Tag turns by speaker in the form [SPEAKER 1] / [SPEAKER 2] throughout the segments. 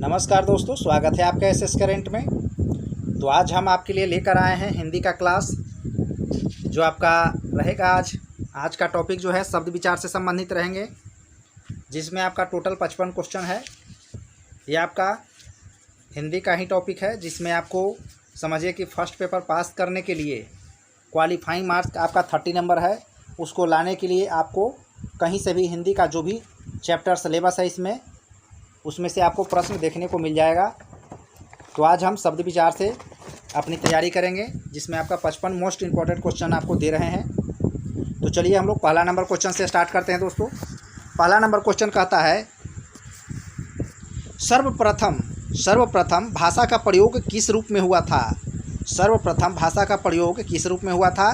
[SPEAKER 1] नमस्कार दोस्तों, स्वागत है आपका एसएस करेंट में। तो आज हम आपके लिए लेकर आए हैं हिंदी का क्लास जो आपका रहेगा। आज का टॉपिक जो है शब्द विचार से संबंधित रहेंगे, जिसमें आपका टोटल 55 क्वेश्चन है। ये आपका हिंदी का ही टॉपिक है, जिसमें आपको समझिए कि फर्स्ट पेपर पास करने के लिए क्वालिफाइंग मार्क्स आपका 30 नंबर है। उसको लाने के लिए आपको कहीं से भी हिंदी का जो भी चैप्टर सिलेबस है उसमें से आपको प्रश्न देखने को मिल जाएगा। तो आज हम शब्द विचार से अपनी तैयारी करेंगे, जिसमें आपका 55 मोस्ट इम्पॉर्टेंट क्वेश्चन आपको दे रहे हैं। तो चलिए हम लोग पहला नंबर क्वेश्चन से स्टार्ट करते हैं दोस्तों। पहला नंबर क्वेश्चन कहता है, सर्वप्रथम भाषा का प्रयोग किस रूप में हुआ था? सर्वप्रथम भाषा का प्रयोग किस रूप में हुआ था?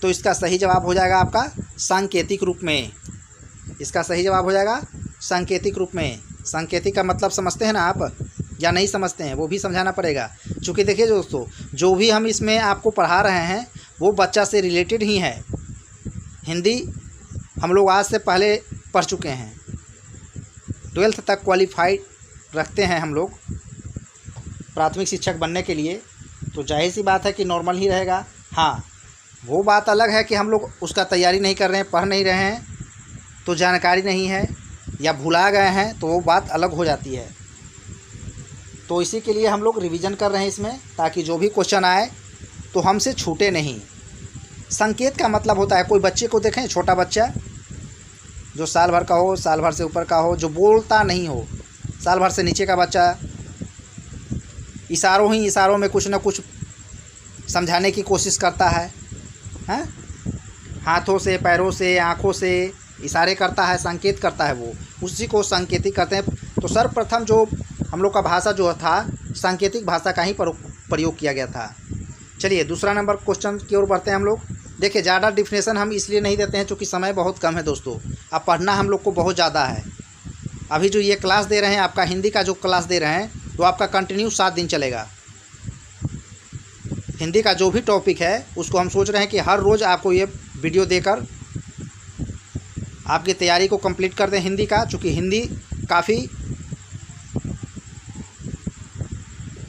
[SPEAKER 1] तो इसका सही जवाब हो जाएगा आपका सांकेतिक रूप में। इसका सही जवाब हो जाएगा सांकेतिक रूप में। सांकेतिक का मतलब समझते हैं ना आप, या नहीं समझते हैं? वो भी समझाना पड़ेगा, क्योंकि देखिए दोस्तों, जो भी हम इसमें आपको पढ़ा रहे हैं वो बच्चा से रिलेटेड ही है। हिंदी हम लोग आज से पहले पढ़ चुके हैं, 12th तक क्वालिफाइड रखते हैं हम लोग प्राथमिक शिक्षक बनने के लिए। तो जाहिर सी बात है कि नॉर्मल ही रहेगा। हाँ, वो बात अलग है कि हम लोग उसका तैयारी नहीं कर रहे हैं, पढ़ नहीं रहे हैं, तो जानकारी नहीं है या भुला गए हैं, तो वो बात अलग हो जाती है। तो इसी के लिए हम लोग रिवीजन कर रहे हैं इसमें, ताकि जो भी क्वेश्चन आए तो हमसे छूटे नहीं। संकेत का मतलब होता है, कोई बच्चे को देखें, छोटा बच्चा जो साल भर का हो, साल भर से ऊपर का हो, जो बोलता नहीं हो, साल भर से नीचे का बच्चा इशारों में कुछ ना कुछ समझाने की कोशिश करता है, हैं? हाथों से, पैरों से, आँखों से इशारे करता है, संकेत करता है, वो उसी को सांकेतिक कहते हैं। तो सर्वप्रथम जो हम लोग का भाषा जो था, सांकेतिक भाषा का ही प्रयोग किया गया था। चलिए दूसरा नंबर क्वेश्चन की ओर बढ़ते हैं हम लोग। देखिए, ज़्यादा डिफिनेशन हम इसलिए नहीं देते हैं क्योंकि समय बहुत कम है दोस्तों। अब पढ़ना हम लोग को बहुत ज़्यादा है। अभी जो ये क्लास दे रहे हैं, आपका हिंदी का जो क्लास दे रहे हैं, तो आपका कंटिन्यू 7 दिन चलेगा। हिंदी का जो भी टॉपिक है उसको हम सोच रहे हैं कि हर रोज़ आपको ये वीडियो देकर आपकी तैयारी को कंप्लीट कर दें हिंदी का, चूँकि हिंदी काफ़ी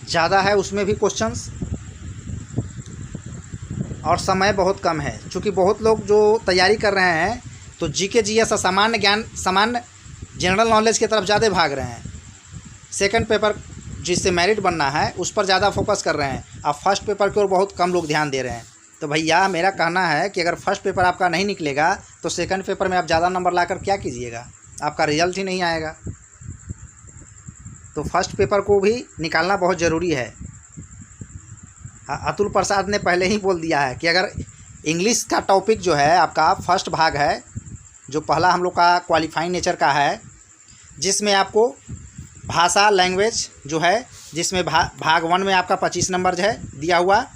[SPEAKER 1] ज़्यादा है, उसमें भी क्वेश्चंस, और समय बहुत कम है। चूँकि बहुत लोग जो तैयारी कर रहे हैं तो जीके जीएस सामान्य ज्ञान, सामान्य जनरल नॉलेज की तरफ ज़्यादा भाग रहे हैं। सेकंड पेपर जिससे मेरिट बनना है उस पर ज़्यादा फोकस कर रहे हैं। अब फर्स्ट पेपर की ओर बहुत कम लोग ध्यान दे रहे हैं। तो भैया मेरा कहना है कि अगर फर्स्ट पेपर आपका नहीं निकलेगा तो सेकंड पेपर में आप ज़्यादा नंबर लाकर क्या कीजिएगा? आपका रिजल्ट ही नहीं आएगा। तो फर्स्ट पेपर को भी निकालना बहुत ज़रूरी है। अतुल प्रसाद ने पहले ही बोल दिया है कि अगर इंग्लिश का टॉपिक जो है आपका फर्स्ट भाग है, जो पहला हम लोग का क्वालिफाइंग नेचर का है, जिसमें आपको भाषा लैंग्वेज जो है, जिसमें भाग 1 में आपका 25 नंबर है दिया हुआ,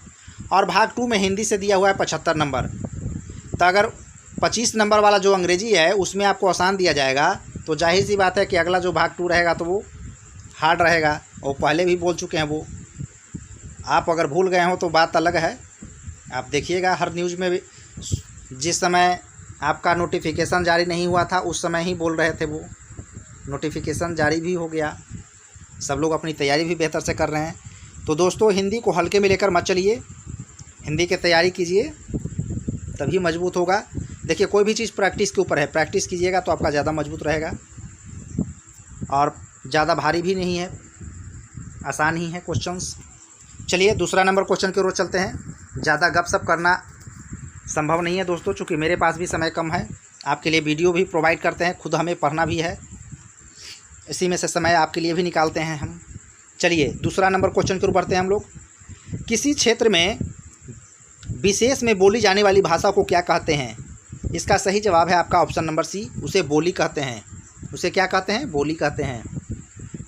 [SPEAKER 1] और भाग 2 में हिंदी से दिया हुआ है 75 नंबर। तो अगर 25 नंबर वाला जो अंग्रेजी है उसमें आपको आसान दिया जाएगा, तो जाहिर सी बात है कि अगला जो भाग 2 रहेगा तो वो हार्ड रहेगा। और पहले भी बोल चुके हैं वो, आप अगर भूल गए हो तो बात अलग है। आप देखिएगा हर न्यूज़ में भी, जिस समय आपका नोटिफिकेशन जारी नहीं हुआ था उस समय ही बोल रहे थे वो। नोटिफिकेशन जारी भी हो गया, सब लोग अपनी तैयारी भी बेहतर से कर रहे हैं। तो दोस्तों, हिंदी को हल्के में लेकर मत चलिए, हिंदी की तैयारी कीजिए, तभी मजबूत होगा। देखिए, कोई भी चीज़ प्रैक्टिस के ऊपर है, प्रैक्टिस कीजिएगा तो आपका ज़्यादा मजबूत रहेगा, और ज़्यादा भारी भी नहीं है, आसान ही है क्वेश्चंस। चलिए दूसरा नंबर क्वेश्चन की ओर चलते हैं। ज़्यादा गपशप करना संभव नहीं है दोस्तों, चूँकि मेरे पास भी समय कम है। आपके लिए वीडियो भी प्रोवाइड करते हैं, खुद हमें पढ़ना भी है, इसी में से समय आपके लिए भी निकालते हैं हम। चलिए दूसरा नंबर क्वेश्चन की ओर बढ़ते हैं हम लोग। किसी क्षेत्र में विशेष में बोली जाने वाली भाषा को क्या कहते हैं? इसका सही जवाब है आपका ऑप्शन नंबर सी, उसे बोली कहते हैं। उसे क्या कहते हैं? बोली कहते हैं।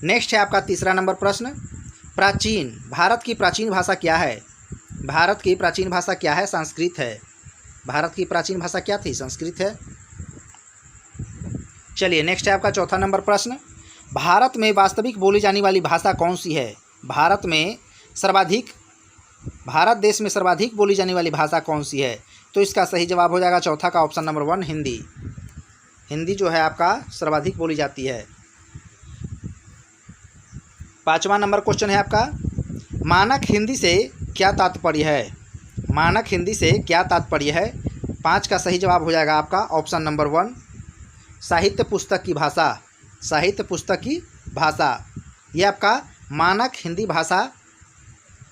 [SPEAKER 1] नेक्स्ट है आपका तीसरा नंबर प्रश्न, प्राचीन, भारत की प्राचीन भाषा क्या है? भारत की प्राचीन भाषा क्या है? संस्कृत है। भारत की प्राचीन भाषा क्या थी? संस्कृत है। चलिए नेक्स्ट है आपका चौथा नंबर प्रश्न, भारत में वास्तविक बोली जाने वाली भाषा कौन सी है? भारत देश में सर्वाधिक बोली जाने वाली भाषा कौन सी है? तो इसका सही जवाब हो जाएगा चौथा का ऑप्शन नंबर 1, हिंदी। हिंदी जो है आपका सर्वाधिक बोली जाती है। 5वां नंबर क्वेश्चन है आपका, मानक हिंदी से क्या तात्पर्य है? मानक हिंदी से क्या तात्पर्य है? 5 का सही जवाब हो जाएगा आपका ऑप्शन नंबर 1, साहित्य पुस्तक की भाषा। साहित्य पुस्तक की भाषा ये आपका मानक हिंदी भाषा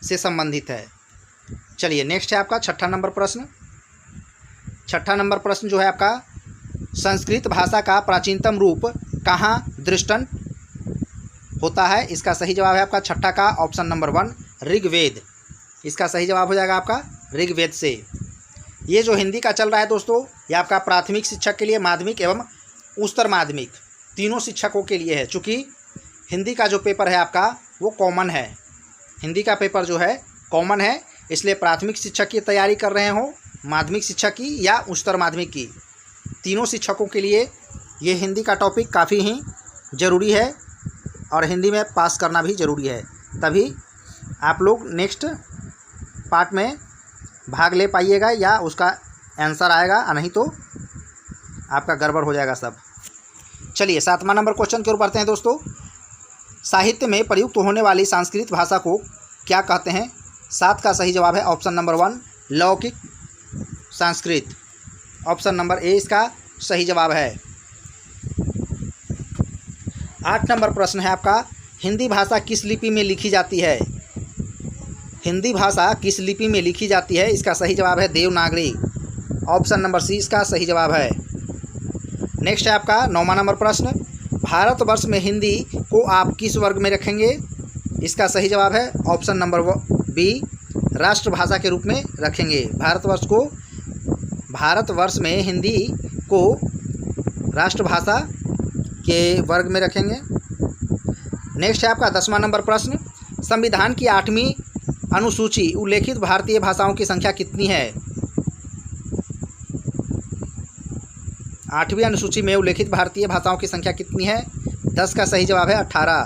[SPEAKER 1] से संबंधित है। चलिए नेक्स्ट है आपका 6ठा नंबर प्रश्न। 6ठा नंबर प्रश्न जो है आपका, संस्कृत भाषा का प्राचीनतम रूप कहाँ दृष्टांत होता है? इसका सही जवाब है आपका 6ठा का ऑप्शन नंबर 1, ऋग्वेद। इसका सही जवाब हो जाएगा आपका ऋग्वेद से। ये जो हिंदी का चल रहा है दोस्तों, ये आपका प्राथमिक शिक्षक के लिए, माध्यमिक एवं उच्चतर माध्यमिक तीनों शिक्षकों के लिए है। चूँकि हिंदी का जो पेपर है आपका वो कॉमन है, हिंदी का पेपर जो है कॉमन है, इसलिए प्राथमिक शिक्षक की तैयारी कर रहे हो, माध्यमिक शिक्षक की या उच्चतर माध्यमिक की, तीनों शिक्षकों के लिए ये हिंदी का टॉपिक काफ़ी ही ज़रूरी है और हिंदी में पास करना भी ज़रूरी है, तभी आप लोग नेक्स्ट पार्ट में भाग ले पाइएगा या उसका आंसर आएगा, नहीं तो आपका गड़बड़ हो जाएगा सब। चलिए 7वां नंबर क्वेश्चन की ओर बढ़ते हैं दोस्तों। साहित्य में प्रयुक्त होने वाली संस्कृत भाषा को क्या कहते हैं? 7 का सही जवाब है ऑप्शन नंबर 1, लौकिक संस्कृत। ऑप्शन नंबर ए इसका सही जवाब है। 8 नंबर प्रश्न है आपका, हिंदी भाषा किस लिपि में लिखी जाती है? हिंदी भाषा किस लिपि में लिखी जाती है? इसका सही जवाब है देवनागरी। ऑप्शन नंबर सी इसका सही जवाब है। नेक्स्ट है आपका 9वां नंबर प्रश्न, भारतवर्ष में हिंदी को आप किस वर्ग में रखेंगे? इसका सही जवाब है ऑप्शन नंबर बी, राष्ट्रभाषा के रूप में रखेंगे। भारतवर्ष में हिंदी को राष्ट्रभाषा के वर्ग में रखेंगे। नेक्स्ट है आपका 10वां नंबर प्रश्न, संविधान की 8वीं अनुसूची उल्लेखित भारतीय भाषाओं की संख्या कितनी है? 8वीं अनुसूची में उल्लेखित भारतीय भाषाओं की संख्या कितनी है? 10 का सही जवाब है 18।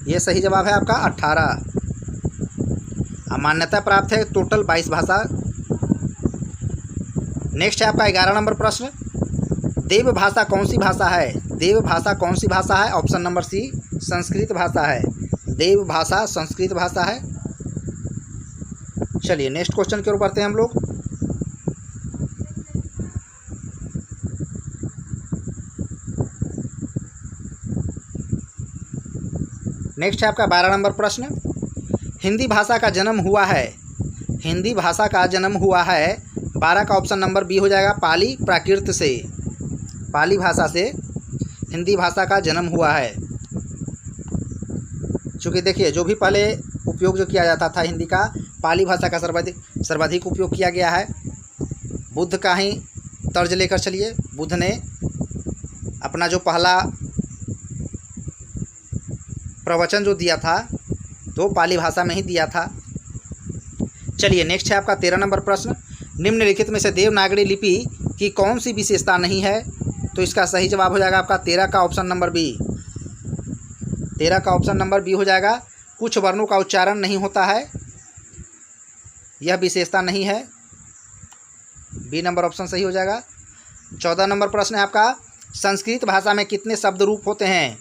[SPEAKER 1] ये सही जवाब है आपका 18। मान्यता प्राप्त है टोटल 22 भाषा। नेक्स्ट है आपका 11 नंबर प्रश्न, देव भाषा कौन सी भाषा है? देव भाषा कौन सी भाषा है? ऑप्शन नंबर सी, संस्कृत भाषा है। देव भाषा संस्कृत भाषा है। चलिए नेक्स्ट क्वेश्चन की ओर बढ़ते हैं हम लोग। नेक्स्ट है आपका 12 नंबर प्रश्न, हिंदी भाषा का जन्म हुआ है। हिंदी भाषा का जन्म हुआ है 12 का ऑप्शन नंबर बी हो जाएगा, पाली प्राकृत से। पाली भाषा से हिंदी भाषा का जन्म हुआ है। चूँकि देखिए जो भी पहले उपयोग जो किया जाता था हिंदी का, पाली भाषा का सर्वाधिक उपयोग किया गया है। बुद्ध का ही तर्ज लेकर चलिए, बुद्ध ने अपना जो पहला प्रवचन जो दिया था तो पाली भाषा में ही दिया था। चलिए नेक्स्ट है आपका 13 नंबर प्रश्न, निम्नलिखित में से देवनागरी लिपि की कौन सी विशेषता नहीं है? तो इसका सही जवाब हो जाएगा आपका 13 का ऑप्शन नंबर बी। 13 का ऑप्शन नंबर बी हो जाएगा, कुछ वर्णों का उच्चारण नहीं होता है, यह विशेषता नहीं है। बी नंबर ऑप्शन सही हो जाएगा। 14 नंबर प्रश्न है आपका, संस्कृत भाषा में कितने शब्द रूप होते हैं?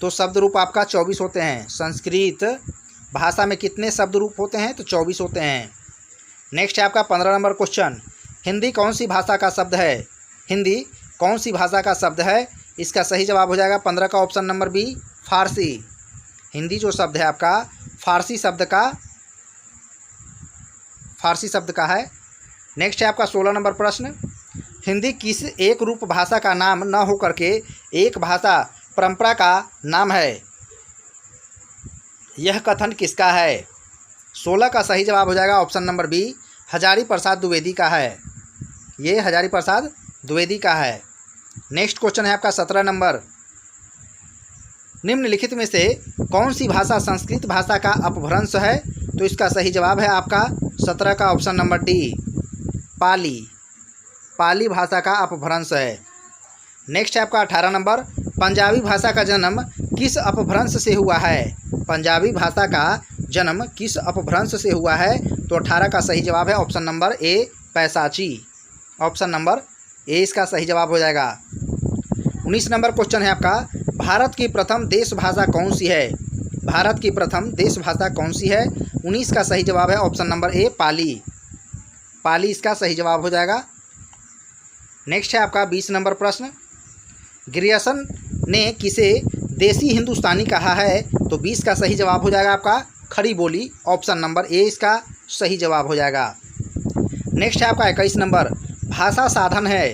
[SPEAKER 1] तो शब्द रूप आपका 24 होते हैं। संस्कृत भाषा में कितने शब्द रूप होते हैं? तो 24 होते हैं। नेक्स्ट है आपका 15 नंबर क्वेश्चन, हिंदी कौन सी भाषा का शब्द है? हिंदी कौन सी भाषा का शब्द है? इसका सही जवाब हो जाएगा 15 का ऑप्शन नंबर बी, फारसी। हिंदी जो शब्द है आपका फारसी शब्द का है। नेक्स्ट है आपका 16 नंबर प्रश्न, हिंदी किस एक रूप भाषा का नाम न होकर के एक भाषा परंपरा का नाम है? यह कथन किसका है? 16 का सही जवाब हो जाएगा option number B, Hazari Prasad Dwivedi का है। ये हजारी प्रसाद द्विवेदी का है। नेक्स्ट क्वेश्चन है आपका 17 नंबर, निम्नलिखित में से कौन सी भाषा संस्कृत भाषा का अपभ्रंश है? तो इसका सही जवाब है आपका 17 का ऑप्शन नंबर डी, पाली। पाली भाषा का अपभ्रंश है। नेक्स्ट है आपका 18 नंबर, पंजाबी भाषा का जन्म किस अपभ्रंश से हुआ है? पंजाबी भाषा का जन्म किस अपभ्रंश से हुआ है? तो 18 का सही जवाब है option number A, Paishachi. Option number A इसका सही जवाब हो जाएगा। 19 नंबर क्वेश्चन है आपका, भारत की प्रथम देश भाषा कौन सी है? भारत की प्रथम देश भाषा कौन सी है? 19 का सही जवाब है ऑप्शन नंबर ए, पाली। पाली इसका सही जवाब हो जाएगा। नेक्स्ट है आपका 20 नंबर प्रश्न, ग्रियर्सन ने किसे देसी हिंदुस्तानी कहा है? तो 20 का सही जवाब हो जाएगा आपका खड़ी बोली, ऑप्शन नंबर ए इसका सही जवाब हो जाएगा। नेक्स्ट है आपका 21 नंबर, भाषा साधन है।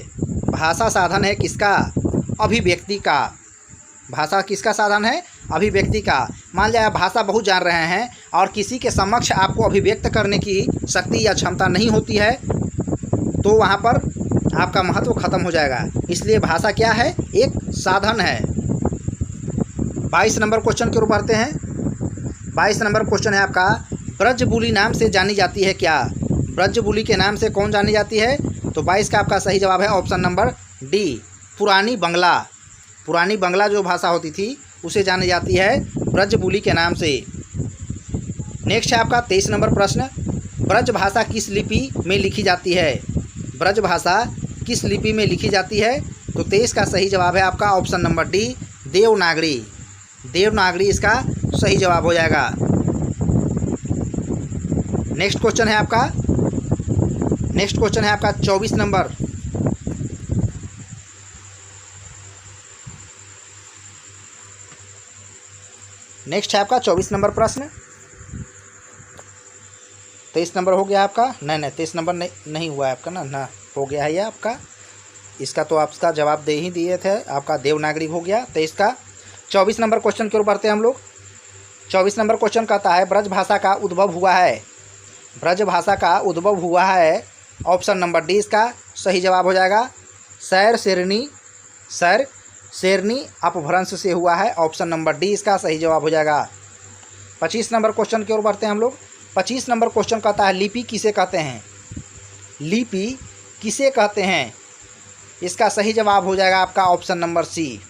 [SPEAKER 1] भाषा साधन है किसका? अभिव्यक्ति का। भाषा किसका साधन है? अभिव्यक्ति का। मान लिया आप भाषा बहुत जान रहे हैं और किसी के समक्ष आपको अभिव्यक्त करने की शक्ति या क्षमता नहीं होती है, तो वहाँ पर आपका महत्व खत्म हो जाएगा। इसलिए भाषा क्या है? एक साधन है। 22 नंबर क्वेश्चन की ओर बढ़ते हैं। 22 नंबर क्वेश्चन है आपका, ब्रजबुली नाम से जानी जाती है क्या? ब्रजबुली के नाम से कौन जानी जाती है? तो 22 का आपका सही जवाब है ऑप्शन नंबर डी, पुरानी बंगला। पुरानी बंगला जो भाषा होती थी उसे जानी जाती है ब्रजबुली के नाम से। नेक्स्ट है आपका 23 नंबर प्रश्न, ब्रज भाषा किस लिपि में लिखी जाती है? ब्रज भाषा किस लिपि में लिखी जाती है? तो 23 का सही जवाब है आपका option number D, Devanagari. Devanagari इसका सही जवाब हो जाएगा। नेक्स्ट क्वेश्चन है आपका 24 नंबर। नेक्स्ट है आपका 24 नंबर प्रश्न। 23 नंबर हो गया आपका? नहीं 23 नंबर नहीं हुआ है आपका ना हो गया है ये आपका। इसका तो आपका जवाब दे ही दिए थे, आपका देवनागरी हो गया 23 का। 24 नंबर क्वेश्चन की ओर बढ़ते हैं हम लोग। 24 नंबर क्वेश्चन कहता है, ब्रज भाषा का उद्भव हुआ है। ब्रज भाषा का उद्भव हुआ है, ऑप्शन नंबर डी इसका सही जवाब हो जाएगा। सैर शेरनी अपभ्रंश से हुआ है, ऑप्शन नंबर डी इसका सही जवाब हो जाएगा। 25 नंबर क्वेश्चन की ओर बढ़ते हैं हम लोग। 25 नंबर क्वेश्चन कहता है, लिपि किसे कहते हैं? लिपि किसे कहते हैं? इसका सही जवाब हो जाएगा आपका option number C.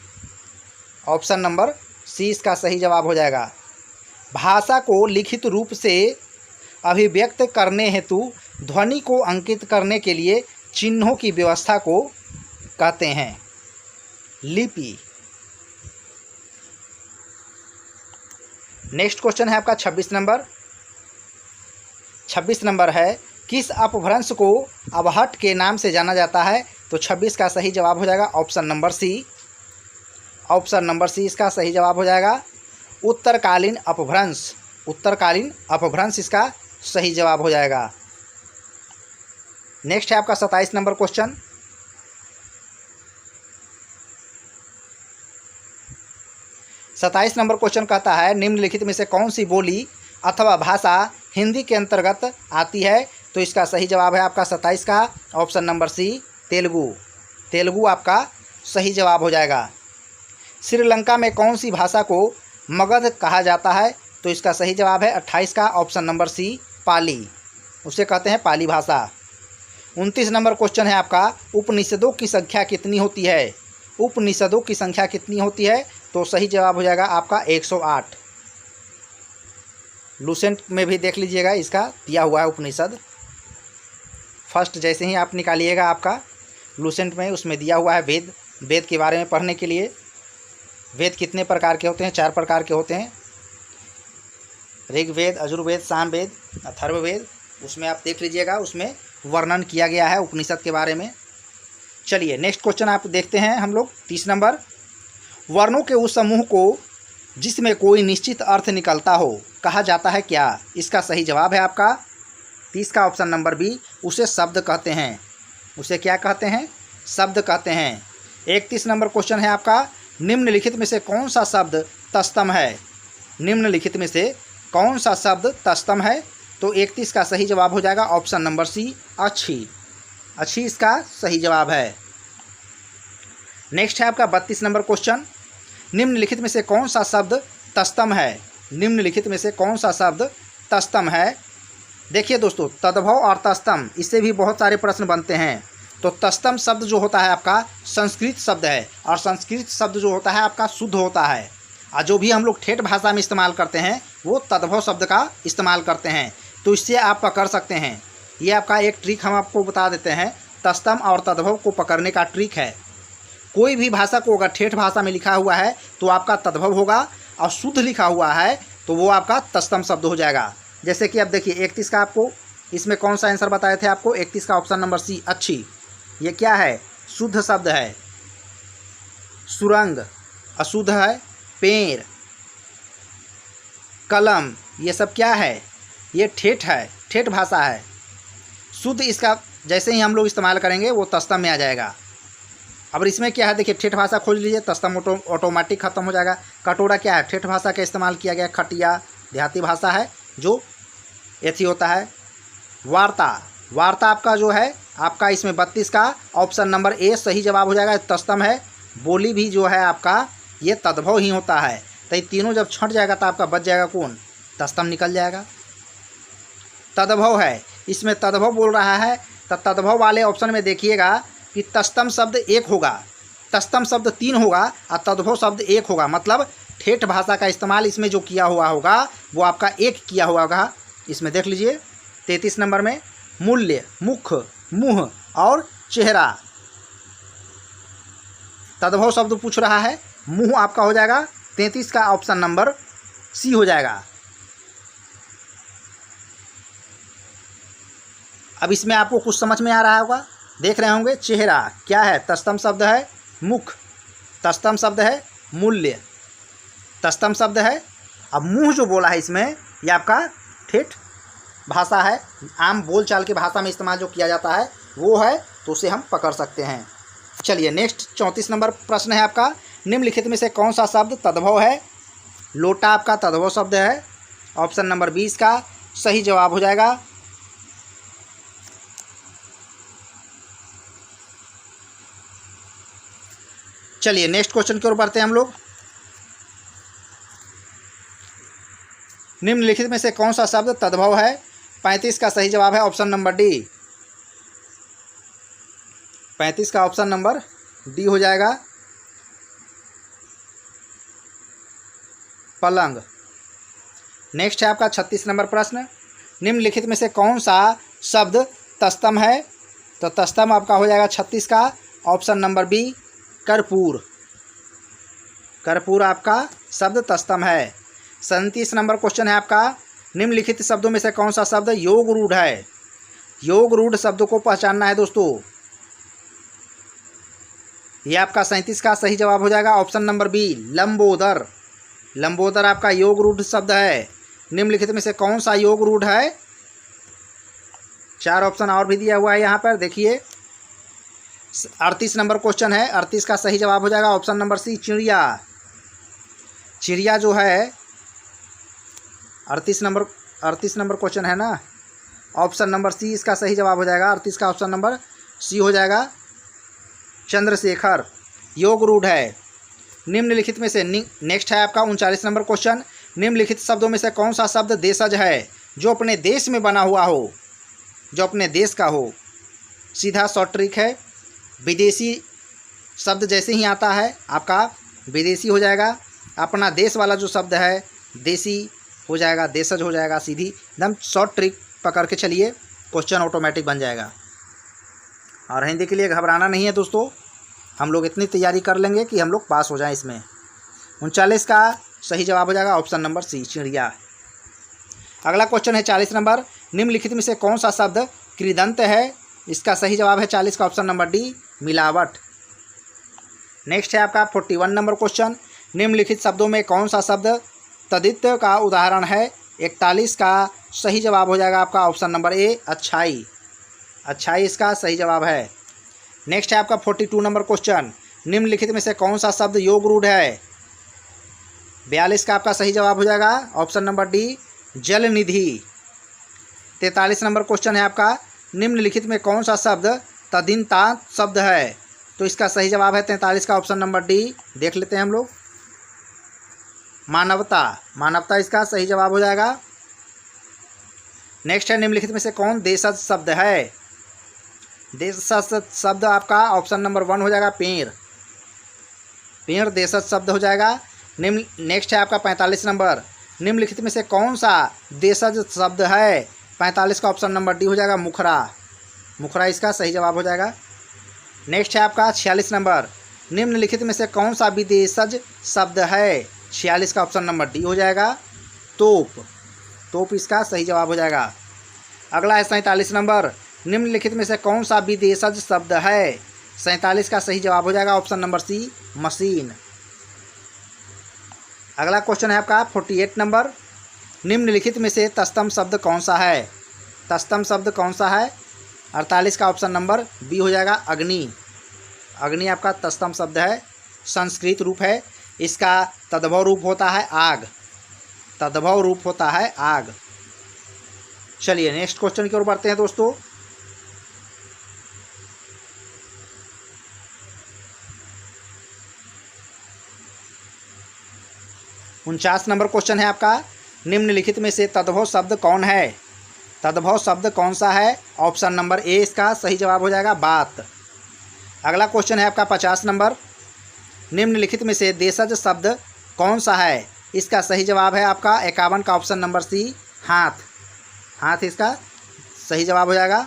[SPEAKER 1] Option number C इसका सही जवाब हो जाएगा। भाषा को लिखित रूप से अभिव्यक्त करने हेतु ध्वनि को अंकित करने के लिए चिन्हों की व्यवस्था को कहते हैं लिपि। नेक्स्ट क्वेश्चन है आपका 26 नंबर। 26 नंबर है, किस अपभ्रंश को अवहट के नाम से जाना जाता है? तो 26 का सही जवाब हो जाएगा option number C. Option number C इसका सही जवाब हो जाएगा। उत्तरकालीन अपभ्रंश। उत्तरकालीन अपभ्रंश इसका सही जवाब हो जाएगा। नेक्स्ट है आपका 27 नंबर क्वेश्चन। 27 नंबर क्वेश्चन कहता है, निम्नलिखित में से कौन सी बोली अथवा भाषा हिंदी के अंतर्गत आती है? तो इसका सही जवाब है आपका 27 का option number C, Telugu. Telugu आपका सही जवाब हो जाएगा। श्रीलंका में कौन सी भाषा को मगध कहा जाता है? तो इसका सही जवाब है 28 का ऑप्शन नंबर सी, पाली। उसे कहते हैं पाली भाषा। 29 नंबर क्वेश्चन है आपका, उपनिषदों की संख्या कितनी होती है? उपनिषदों की संख्या कितनी होती है? तो सही जवाब हो जाएगा आपका 108। लूसेंट में भी देख लीजिएगा, इसका दिया हुआ है उपनिषद। फर्स्ट जैसे ही आप निकालिएगा आपका लूसेंट में, उसमें दिया हुआ है वेद। वेद के बारे में पढ़ने के लिए, वेद कितने प्रकार के होते हैं? 4 प्रकार के होते हैं, ऋग्वेद, यजुर्वेद, सामवेद, अथर्ववेद। उसमें आप देख लीजिएगा, उसमें वर्णन किया गया है उपनिषद के बारे में। चलिए नेक्स्ट क्वेश्चन आप देखते हैं हम लोग। 30 नंबर, वर्णों के उस समूह को जिसमें कोई निश्चित अर्थ निकलता हो कहा जाता है क्या? इसका सही जवाब है आपका 30 का ऑप्शन नंबर बी, उसे शब्द कहते हैं। उसे क्या कहते हैं? शब्द कहते हैं। 31 नंबर क्वेश्चन है आपका, निम्नलिखित में से कौन सा शब्द तत्सम है? निम्नलिखित में से कौन सा शब्द तत्सम है? तो 31 का सही जवाब हो जाएगा ऑप्शन नंबर सी, अच्छी। अच्छी इसका सही जवाब है। नेक्स्ट है आपका 32 नंबर क्वेश्चन, निम्नलिखित में से कौन सा शब्द तत्सम है? निम्नलिखित में से कौन सा शब्द तत्सम है? देखिए दोस्तों, तद्भव और तत्सम, इससे भी बहुत सारे प्रश्न बनते हैं। तो तत्सम शब्द जो होता है आपका संस्कृत शब्द है, और संस्कृत शब्द जो होता है आपका शुद्ध होता है। और जो भी हम लोग ठेठ भाषा में इस्तेमाल करते हैं वो तद्भव शब्द का इस्तेमाल करते हैं। तो इससे आप पकड़ सकते हैं। ये आपका एक ट्रिक हम आपको बता देते हैं, तत्सम और तद्भव को पकड़ने का ट्रिक है। कोई भी भाषा को अगर ठेठ भाषा में लिखा हुआ है तो आपका तद्भव होगा, और शुद्ध लिखा हुआ है तो वो आपका तत्सम शब्द हो जाएगा। जैसे कि अब देखिए 31 का आपको इसमें कौन सा आंसर बताए थे आपको, 31 का ऑप्शन नंबर सी अच्छी। ये क्या है, शुद्ध शब्द है। सुरंग अशुद्ध है। पेड़, कलम, ये सब क्या है, ये ठेठ है, ठेठ भाषा है। शुद्ध इसका जैसे ही हम लोग इस्तेमाल करेंगे वो तस्तम में आ जाएगा। अब इसमें क्या है देखिए, ठेठ भाषा खोज लीजिए, तस्तम ऑटोमेटिक खत्म हो जाएगा। कटोरा क्या है, ठेठ भाषा का इस्तेमाल किया गया। खटिया देहाती भाषा है जो एथी होता है। वार्ता, वार्ता आपका जो है आपका इसमें 32 का ऑप्शन नंबर ए सही जवाब हो जाएगा, तस्तम है। बोली भी जो है आपका ये तद्भव ही होता है। तो ये तीनों जब छंट जाएगा तो आपका बच जाएगा कौन, तस्तम निकल जाएगा। तद्भव है, इसमें तद्भव बोल रहा है तो तद्भव वाले ऑप्शन में देखिएगा कि तस्तम शब्द एक होगा, तस्तम शब्द 3 होगा और तद्भव शब्द 1 होगा। मतलब ठेठ भाषा का इस्तेमाल इसमें जो किया हुआ होगा वो आपका 1 किया हुआ होगा। इसमें देख लीजिए 33 नंबर में मूल्य, मुख, मुँह और चेहरा। तद्भव शब्द पूछ रहा है, मुँह आपका हो जाएगा 33 का ऑप्शन नंबर सी हो जाएगा। अब इसमें आपको कुछ समझ में आ रहा होगा, देख रहे होंगे। चेहरा क्या है, तस्तम शब्द है। मुख तस्तम शब्द है। मूल्य तस्तम शब्द है। अब मुंह जो बोला है इसमें ये आपका ठेठ भाषा है, आम बोलचाल की भाषा में इस्तेमाल जो किया जाता है वो है, तो उसे हम पकड़ सकते हैं। चलिए नेक्स्ट 34 नंबर प्रश्न है आपका, निम्नलिखित में से कौन सा शब्द तद्भव है। लोटा आपका तद्भव शब्द है, ऑप्शन नंबर 20 का सही जवाब हो जाएगा। चलिए नेक्स्ट क्वेश्चन की ओर बढ़ते हैं हम लोग। निम्नलिखित में से कौन सा शब्द तद्भव है। 35 का सही जवाब है ऑप्शन नंबर डी। 35 का ऑप्शन नंबर डी हो जाएगा। पलंग। नेक्स्ट है आपका 36 नंबर प्रश्न, निम्नलिखित में से कौन सा शब्द तस्तम है। तो तस्तम आपका हो जाएगा 36 का ऑप्शन नंबर बी, कर्पूर। कर्पूर आपका शब्द तस्तम है। 37 नंबर क्वेश्चन है आपका, निम्नलिखित शब्दों में से कौन सा शब्द योग रूढ़ है। योग रूढ़ शब्द को पहचानना है दोस्तों। ये आपका 37 का सही जवाब हो जाएगा option number B, Lambodar. Lambodar आपका योग रूढ़ शब्द है। निम्नलिखित में से कौन सा योग रूढ़ है। 4 ऑप्शन और भी दिया हुआ है यहाँ पर देखिए। 38 नंबर क्वेश्चन है, 38 का सही जवाब हो जाएगा ऑप्शन नंबर सी, चिड़िया। चिड़िया जो है 38 नंबर क्वेश्चन है ना, ऑप्शन नंबर सी इसका सही जवाब हो जाएगा। 38 का ऑप्शन नंबर सी हो जाएगा। चंद्रशेखर योग रूढ़ है। निम्नलिखित में से नेक्स्ट है आपका 39 नंबर क्वेश्चन, निम्नलिखित शब्दों में से कौन सा शब्द देशज है जो अपने देश में बना हुआ हो, जो अपने देश का हो। सीधा शॉर्ट ट्रिक है, विदेशी शब्द जैसे ही आता है आपका विदेशी हो जाएगा। अपना देश वाला जो शब्द है देसी हो जाएगा, देशज हो जाएगा। सीधी एकदम शॉर्ट ट्रिक पकड़ के चलिए, क्वेश्चन ऑटोमेटिक बन जाएगा। और हिंदी के लिए घबराना नहीं है दोस्तों, हम लोग इतनी तैयारी कर लेंगे कि हम लोग पास हो जाएं इसमें। 39 का सही जवाब हो जाएगा ऑप्शन नंबर सी, चिड़िया। अगला क्वेश्चन है 40 नंबर, निम्नलिखित में से कौन सा शब्द कृदंत है। इसका सही जवाब है 40 का ऑप्शन नंबर डी, मिलावट। नेक्स्ट है आपका 41 नंबर क्वेश्चन, निम्नलिखित शब्दों में कौन सा शब्द तदित्य का उदाहरण है। 41 का सही जवाब हो जाएगा आपका ऑप्शन नंबर ए, अच्छाई। अच्छाई इसका सही जवाब है। नेक्स्ट है आपका 42 नंबर क्वेश्चन, निम्नलिखित में से कौन सा शब्द योग रूढ़ है। 42 का आपका सही जवाब हो जाएगा ऑप्शन नंबर डी, जल निधि। 43 नंबर क्वेश्चन है आपका, निम्नलिखित में कौन सा शब्द तदिन्ता शब्द है। तो इसका सही जवाब है 43 का ऑप्शन नंबर डी। देख लेते हैं हम लोग। मानवता। मानवता इसका सही जवाब हो जाएगा। नेक्स्ट है, निम्नलिखित में से कौन देशज शब्द है। देशज शब्द आपका ऑप्शन नंबर 1 हो जाएगा, पेड़। पेड़ देशज शब्द हो जाएगा। नेक्स्ट है आपका 45 नंबर, निम्नलिखित में से कौन सा देशज शब्द है। 45 का ऑप्शन नंबर डी हो जाएगा, मुखरा। मुखरा इसका सही जवाब हो जाएगा। नेक्स्ट है आपका 46 नंबर, निम्नलिखित में से कौन सा विदेशज शब्द है? 46 का ऑप्शन नंबर डी हो जाएगा, तोप। तोप इसका सही जवाब हो जाएगा। अगला है 47 नंबर, निम्नलिखित में से कौन सा विदेशज शब्द है? 47 का सही जवाब हो जाएगा ऑप्शन नंबर सी, मशीन। अगला क्वेश्चन है आपका 48 नंबर, निम्नलिखित में से तस्तम शब्द कौन सा है? तस्तम शब्द कौन सा है? 48 का ऑप्शन नंबर बी हो जाएगा, अग्नि। अग्नि आपका तस्तम शब्द है, संस्कृत रूप है, इसका तद्भव रूप होता है आग। तद्भव रूप होता है आग। चलिए नेक्स्ट क्वेश्चन की ओर बढ़ते हैं दोस्तों। उनचास नंबर क्वेश्चन है आपका, निम्नलिखित में से तद्भव शब्द कौन है? तद्भव शब्द कौन सा है? ऑप्शन नंबर ए इसका सही जवाब हो जाएगा, बात। अगला क्वेश्चन है आपका 50 नंबर, निम्नलिखित में से देशज शब्द कौन सा है? इसका सही जवाब है आपका 51 का ऑप्शन नंबर सी, हाथ। हाथ इसका सही जवाब हो जाएगा।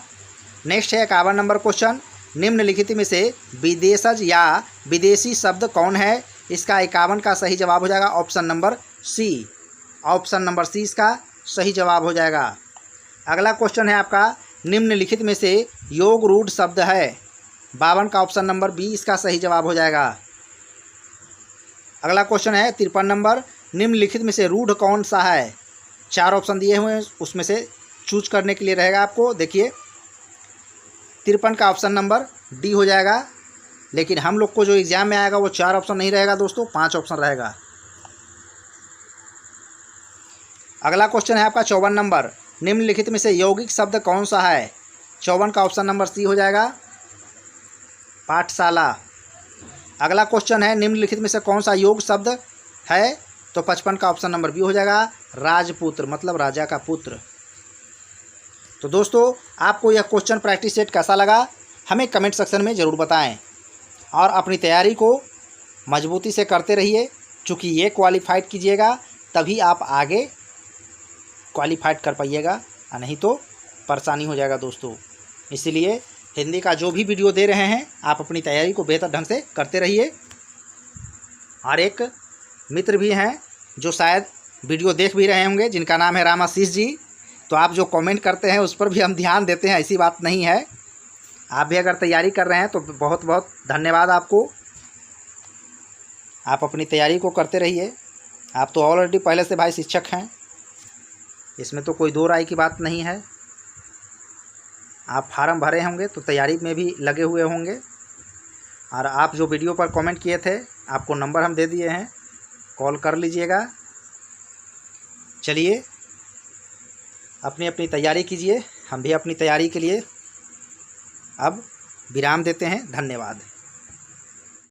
[SPEAKER 1] नेक्स्ट है 51 नंबर क्वेश्चन, निम्नलिखित में से विदेशज या विदेशी शब्द कौन है? इसका 51 का सही जवाब हो जाएगा option number C. Option number C इसका सही जवाब हो जाएगा। अगला क्वेश्चन है आपका, निम्नलिखित में से योग रूढ़ शब्द है? 52 का ऑप्शन नंबर बी इसका सही जवाब हो जाएगा। अगला क्वेश्चन है 53 नंबर, निम्नलिखित में से रूढ़ कौन सा है? 4 ऑप्शन दिए हुए हैं, उसमें से चूज करने के लिए रहेगा आपको। देखिए 53 का ऑप्शन नंबर डी हो जाएगा, लेकिन हम लोग को जो एग्जाम में आएगा वो 4 ऑप्शन नहीं रहेगा दोस्तों, 5 ऑप्शन रहेगा। अगला क्वेश्चन है आपका 54 नंबर, निम्नलिखित में से यौगिक शब्द कौन सा है? 54 का ऑप्शन नंबर सी हो जाएगा, पाठशाला। अगला क्वेश्चन है, निम्नलिखित में से कौन सा योग शब्द है? तो 55 का ऑप्शन नंबर बी हो जाएगा, राजपुत्र, मतलब राजा का पुत्र। तो दोस्तों आपको यह क्वेश्चन प्रैक्टिस सेट कैसा लगा हमें कमेंट सेक्शन में ज़रूर बताएं, और अपनी तैयारी को मजबूती से करते रहिए, चूँकि ये क्वालिफाइड कीजिएगा तभी आप आगे क्वालिफाइड कर पाइएगा, नहीं तो परेशानी हो जाएगा दोस्तों। इसीलिए हिंदी का जो भी वीडियो दे रहे हैं आप अपनी तैयारी को बेहतर ढंग से करते रहिए। और एक मित्र भी हैं जो शायद वीडियो देख भी रहे होंगे, जिनका नाम है रामाशीष जी। तो आप जो कमेंट करते हैं उस पर भी हम ध्यान देते हैं, ऐसी बात नहीं है। आप भी अगर तैयारी कर रहे हैं तो बहुत बहुत धन्यवाद आपको। आप अपनी तैयारी को करते रहिए। आप तो ऑलरेडी पहले से भाई शिक्षक हैं, इसमें तो कोई दो राय की बात नहीं है। आप फार्म भरे होंगे तो तैयारी में भी लगे हुए होंगे, और आप जो वीडियो पर कमेंट किए थे आपको नंबर हम दे दिए हैं, कॉल कर लीजिएगा। चलिए अपनी अपनी तैयारी कीजिए, हम भी अपनी तैयारी के लिए अब विराम देते हैं। धन्यवाद।